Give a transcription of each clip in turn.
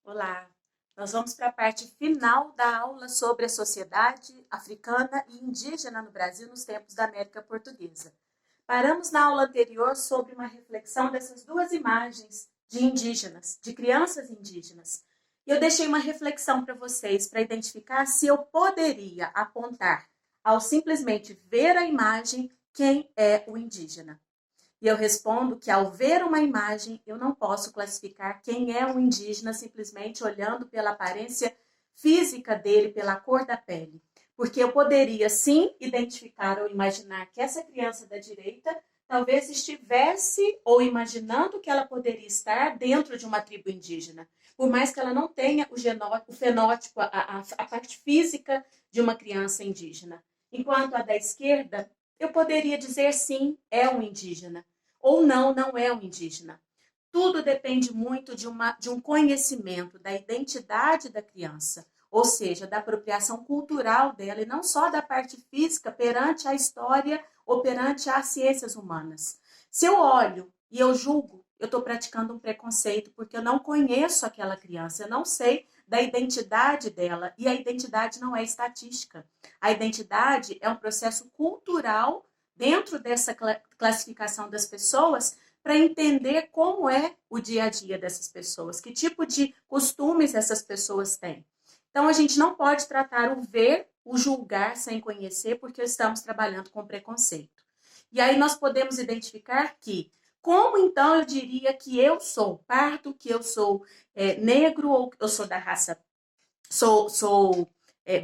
Olá, nós vamos para a parte final da aula sobre a sociedade africana e indígena no Brasil nos tempos da América Portuguesa. Paramos na aula anterior sobre uma reflexão dessas duas imagens de indígenas, de crianças indígenas. E eu deixei uma reflexão para vocês, para identificar se eu poderia apontar, ao simplesmente ver a imagem, quem é o indígena. E eu respondo que ao ver uma imagem, eu não posso classificar quem é um indígena simplesmente olhando pela aparência física dele, pela cor da pele. Porque eu poderia sim identificar ou imaginar que essa criança da direita talvez estivesse ou imaginando que ela poderia estar dentro de uma tribo indígena. Por mais que ela não tenha o fenótipo, a parte física de uma criança indígena. Enquanto a da esquerda, eu poderia dizer sim, é um indígena. Ou não, não é um indígena. Tudo depende muito de um conhecimento da identidade da criança, ou seja, da apropriação cultural dela, e não só da parte física perante a história ou perante as ciências humanas. Se eu olho e eu julgo, eu estou praticando um preconceito, porque eu não conheço aquela criança, eu não sei da identidade dela, e a identidade não é estatística. A identidade é um processo cultural dentro dessa classificação das pessoas para entender como é o dia a dia dessas pessoas, que tipo de costumes essas pessoas têm. Então, a gente não pode tratar o ver, o julgar sem conhecer, porque estamos trabalhando com preconceito. E aí nós podemos identificar que, como então eu diria que eu sou pardo, que eu sou negro, ou eu sou da raça, sou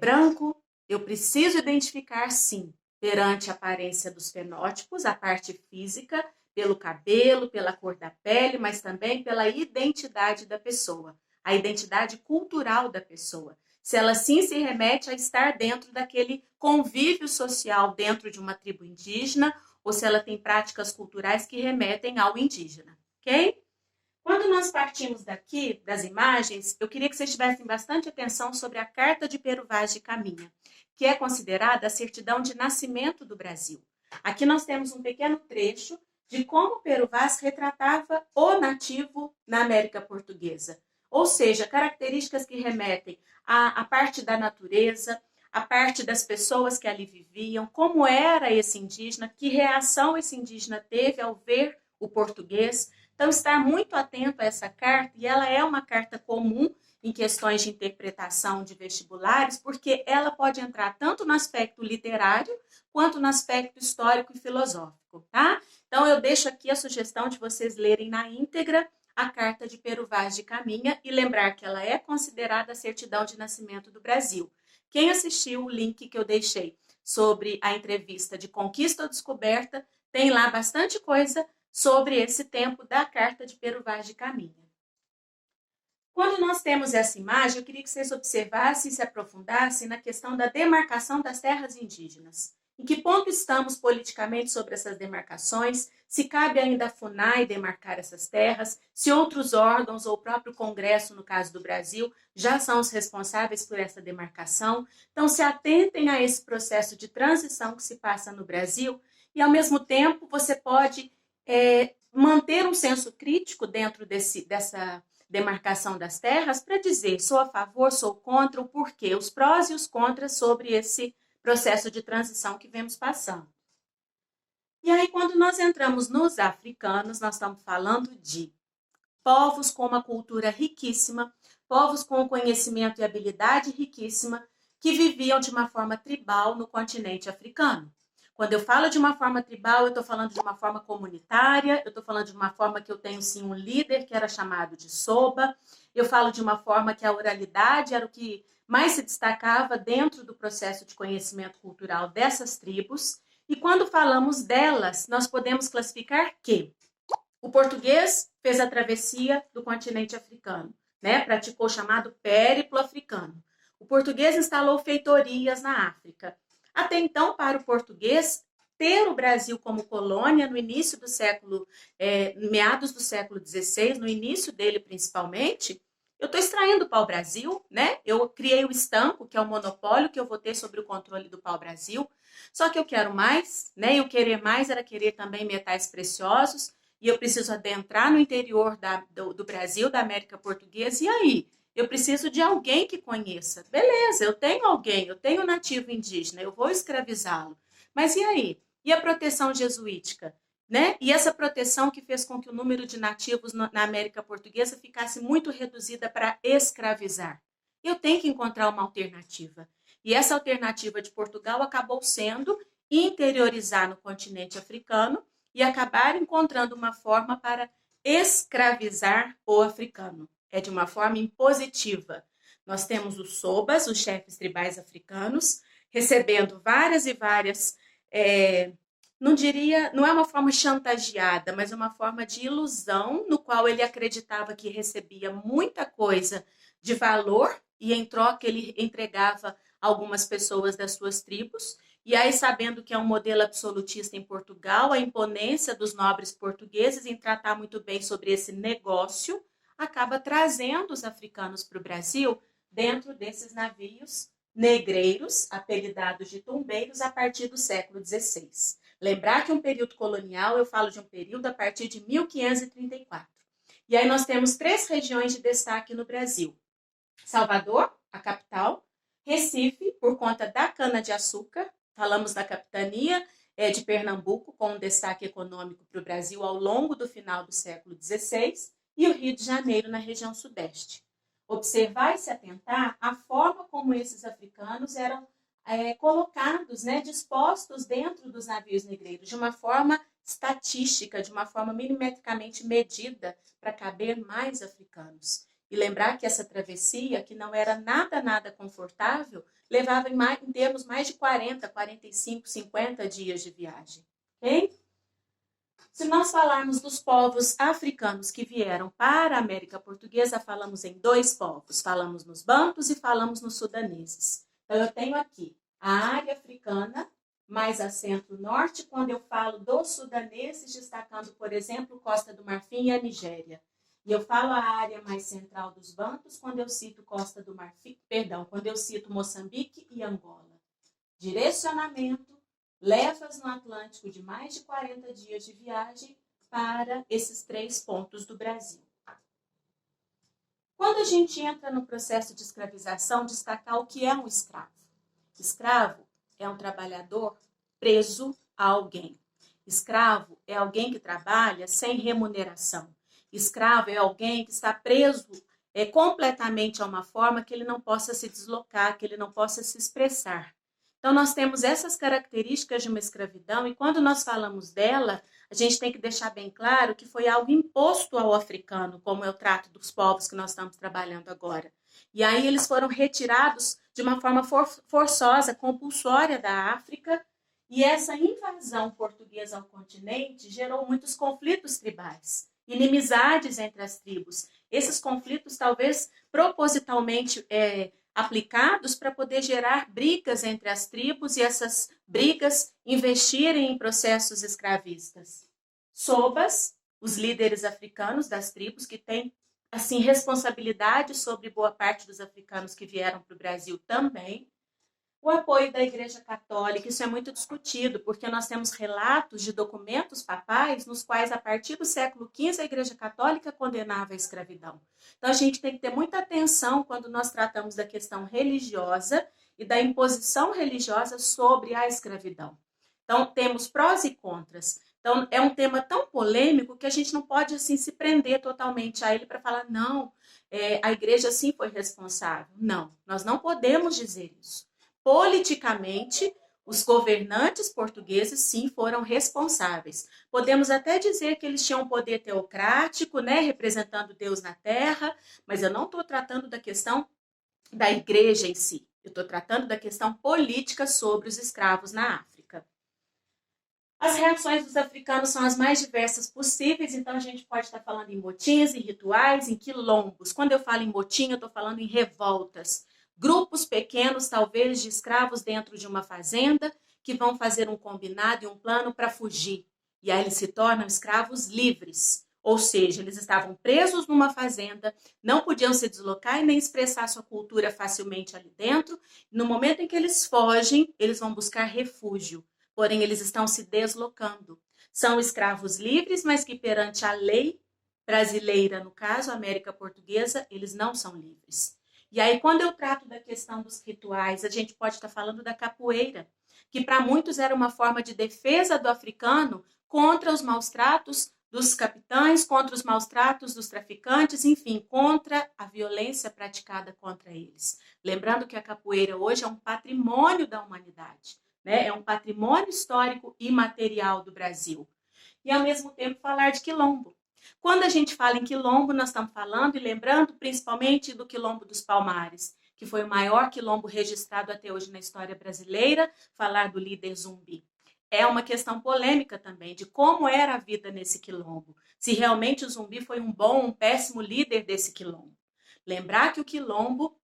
branco, eu preciso identificar, sim, perante a aparência dos fenótipos, a parte física, pelo cabelo, pela cor da pele, mas também pela identidade da pessoa, a identidade cultural da pessoa. Se ela sim se remete a estar dentro daquele convívio social dentro de uma tribo indígena, ou se ela tem práticas culturais que remetem ao indígena, ok? Quando nós partimos daqui, das imagens, eu queria que vocês tivessem bastante atenção sobre a Carta de Pero Vaz de Caminha, que é considerada a certidão de nascimento do Brasil. Aqui nós temos um pequeno trecho de como Pero Vaz retratava o nativo na América Portuguesa. Ou seja, características que remetem à parte da natureza, à parte das pessoas que ali viviam, como era esse indígena, que reação esse indígena teve ao ver o português. Então, estar muito atento a essa carta, e ela é uma carta comum em questões de interpretação de vestibulares, porque ela pode entrar tanto no aspecto literário, quanto no aspecto histórico e filosófico, tá? Então, eu deixo aqui a sugestão de vocês lerem na íntegra a Carta de Pero Vaz de Caminha e lembrar que ela é considerada a certidão de nascimento do Brasil. Quem assistiu o link que eu deixei sobre a entrevista de Conquista ou Descoberta, tem lá bastante coisa sobre esse tempo da Carta de Pero Vaz de Caminha. Quando nós temos essa imagem, eu queria que vocês observassem e se aprofundassem na questão da demarcação das terras indígenas. Em que ponto estamos politicamente sobre essas demarcações? Se cabe ainda a FUNAI demarcar essas terras? Se outros órgãos ou o próprio Congresso, no caso do Brasil, já são os responsáveis por essa demarcação? Então, se atentem a esse processo de transição que se passa no Brasil e, ao mesmo tempo, você pode manter um senso crítico dentro dessa demarcação das terras para dizer sou a favor, sou contra, o porquê, os prós e os contras sobre esse processo de transição que vemos passando. E aí, quando nós entramos nos africanos, nós estamos falando de povos com uma cultura riquíssima, povos com conhecimento e habilidade riquíssima, que viviam de uma forma tribal no continente africano. Quando eu falo de uma forma tribal, eu estou falando de uma forma comunitária, eu estou falando de uma forma que eu tenho sim um líder que era chamado de soba, eu falo de uma forma que a oralidade era o que mais se destacava dentro do processo de conhecimento cultural dessas tribos. E quando falamos delas, nós podemos classificar que o português fez a travessia do continente africano, né? Praticou o chamado périplo africano. O português instalou feitorias na África. Até então, para o português, ter o Brasil como colônia no início do século, meados do século XVI, no início dele principalmente, eu estou extraindo o pau-brasil, né? Eu criei o estanco, que é o monopólio que eu vou ter sobre o controle do pau-brasil. Só que eu quero mais, né? E o querer mais era querer também metais preciosos, e eu preciso adentrar no interior do Brasil, da América Portuguesa, e aí? Eu preciso de alguém que conheça. Beleza, eu tenho alguém, eu tenho nativo indígena, eu vou escravizá-lo. Mas e aí? E a proteção jesuítica? Né? E essa proteção que fez com que o número de nativos na América Portuguesa ficasse muito reduzida para escravizar. Eu tenho que encontrar uma alternativa. E essa alternativa de Portugal acabou sendo interiorizar no continente africano e acabar encontrando uma forma para escravizar o africano. É de uma forma impositiva. Nós temos os sobas, os chefes tribais africanos, recebendo várias e várias, não diria, não é uma forma chantageada, mas é uma forma de ilusão, no qual ele acreditava que recebia muita coisa de valor e em troca ele entregava algumas pessoas das suas tribos. E aí, sabendo que é um modelo absolutista em Portugal, a imponência dos nobres portugueses em tratar muito bem sobre esse negócio, acaba trazendo os africanos para o Brasil dentro desses navios negreiros, apelidados de tumbeiros, a partir do século XVI. Lembrar que um período colonial, eu falo de um período a partir de 1534. E aí nós temos 3 regiões de destaque no Brasil. Salvador, a capital, Recife, por conta da cana-de-açúcar, falamos da capitania de Pernambuco, com um destaque econômico para o Brasil ao longo do final do século XVI, e o Rio de Janeiro, na região sudeste. Observar e se atentar à forma como esses africanos eram colocados, né, dispostos dentro dos navios negreiros, de uma forma estatística, de uma forma milimetricamente medida, para caber mais africanos. E lembrar que essa travessia, que não era nada confortável, levava em termos mais de 40, 45, 50 dias de viagem. Ok? Se nós falarmos dos povos africanos que vieram para a América Portuguesa, falamos em 2 povos. Falamos nos bantus e falamos nos sudaneses. Então, eu tenho aqui a área africana, mais a centro-norte, quando eu falo dos sudaneses, destacando, por exemplo, Costa do Marfim e a Nigéria. E eu falo a área mais central dos bantus quando eu cito Costa do Marfim, quando eu cito Moçambique e Angola. Direcionamento, levas no Atlântico de mais de 40 dias de viagem para esses 3 pontos do Brasil. Quando a gente entra no processo de escravização, destacar o que é um escravo. Escravo é um trabalhador preso a alguém. Escravo é alguém que trabalha sem remuneração. Escravo é alguém que está preso completamente a uma forma que ele não possa se deslocar, que ele não possa se expressar. Então, nós temos essas características de uma escravidão e quando nós falamos dela, a gente tem que deixar bem claro que foi algo imposto ao africano, como é o trato dos povos que nós estamos trabalhando agora. E aí eles foram retirados de uma forma forçosa, compulsória da África, e essa invasão portuguesa ao continente gerou muitos conflitos tribais, inimizades entre as tribos. Esses conflitos talvez propositalmente aplicados para poder gerar brigas entre as tribos e essas brigas investirem em processos escravistas. Sobas, os líderes africanos das tribos que têm assim responsabilidade sobre boa parte dos africanos que vieram para o Brasil também. O apoio da Igreja Católica, isso é muito discutido, porque nós temos relatos de documentos papais nos quais, a partir do século XV, a Igreja Católica condenava a escravidão. Então, a gente tem que ter muita atenção quando nós tratamos da questão religiosa e da imposição religiosa sobre a escravidão. Então, temos prós e contras. Então, é um tema tão polêmico que a gente não pode assim se prender totalmente a ele para falar, não, a Igreja sim foi responsável. Não, nós não podemos dizer isso. Politicamente, os governantes portugueses, sim, foram responsáveis. Podemos até dizer que eles tinham um poder teocrático, né, representando Deus na terra, mas eu não estou tratando da questão da igreja em si. Eu estou tratando da questão política sobre os escravos na África. As reações dos africanos são as mais diversas possíveis, então a gente pode estar falando em motins, em rituais, em quilombos. Quando eu falo em motim, eu estou falando em revoltas. Grupos pequenos, talvez, de escravos dentro de uma fazenda, que vão fazer um combinado e um plano para fugir. E aí eles se tornam escravos livres. Ou seja, eles estavam presos numa fazenda, não podiam se deslocar e nem expressar sua cultura facilmente ali dentro. No momento em que eles fogem, eles vão buscar refúgio. Porém, eles estão se deslocando. São escravos livres, mas que perante a lei brasileira, no caso, a América Portuguesa, eles não são livres. E aí, quando eu trato da questão dos rituais, a gente pode estar falando da capoeira, que para muitos era uma forma de defesa do africano contra os maus tratos dos capitães, contra os maus tratos dos traficantes, enfim, contra a violência praticada contra eles. Lembrando que a capoeira hoje é um patrimônio da humanidade, né? É um patrimônio histórico e material do Brasil. E, ao mesmo tempo, falar de quilombo. Quando a gente fala em quilombo, nós estamos falando e lembrando principalmente do Quilombo dos Palmares, que foi o maior quilombo registrado até hoje na história brasileira, falar do líder Zumbi. É uma questão polêmica também de como era a vida nesse quilombo, se realmente o Zumbi foi um bom ou um péssimo líder desse quilombo. Lembrar que o quilombo,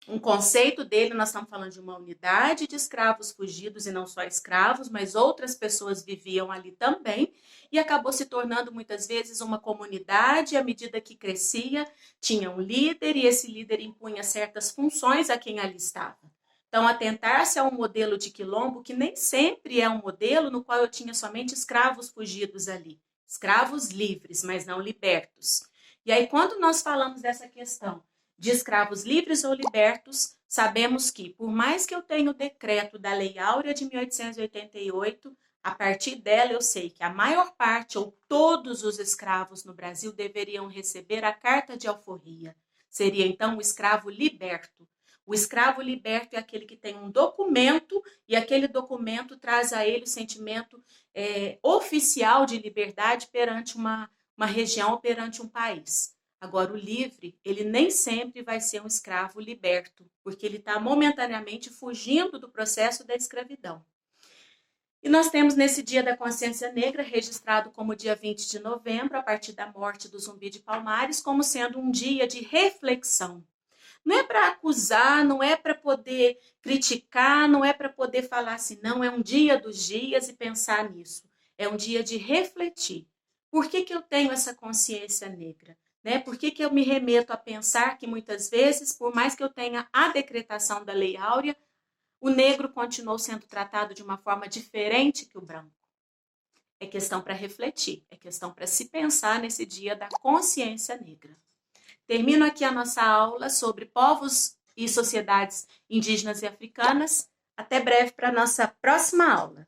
um conceito dele, nós estamos falando de uma unidade de escravos fugidos, e não só escravos, mas outras pessoas viviam ali também, e acabou se tornando muitas vezes uma comunidade. À medida que crescia, tinha um líder, e esse líder impunha certas funções a quem ali estava. Então, atentar-se a um modelo de quilombo que nem sempre é um modelo no qual eu tinha somente escravos fugidos ali, escravos livres, mas não libertos. E aí, quando nós falamos dessa questão de escravos livres ou libertos, sabemos que, por mais que eu tenha o decreto da Lei Áurea de 1888, a partir dela eu sei que a maior parte ou todos os escravos no Brasil deveriam receber a carta de alforria. Seria então o escravo liberto. O escravo liberto é aquele que tem um documento e aquele documento traz a ele o sentimento oficial de liberdade perante uma região ou perante um país. Agora, o livre, ele nem sempre vai ser um escravo liberto, porque ele está momentaneamente fugindo do processo da escravidão. E nós temos nesse Dia da Consciência Negra, registrado como dia 20 de novembro, a partir da morte do Zumbi de Palmares, como sendo um dia de reflexão. Não é para acusar, não é para poder criticar, não é para poder falar assim, não, é um dia dos dias e pensar nisso. É um dia de refletir. Por que eu tenho essa consciência negra? Né? Por que eu me remeto a pensar que muitas vezes, por mais que eu tenha a decretação da Lei Áurea, o negro continuou sendo tratado de uma forma diferente que o branco? É questão para refletir, é questão para se pensar nesse dia da consciência negra. Termino aqui a nossa aula sobre povos e sociedades indígenas e africanas. Até breve para a nossa próxima aula.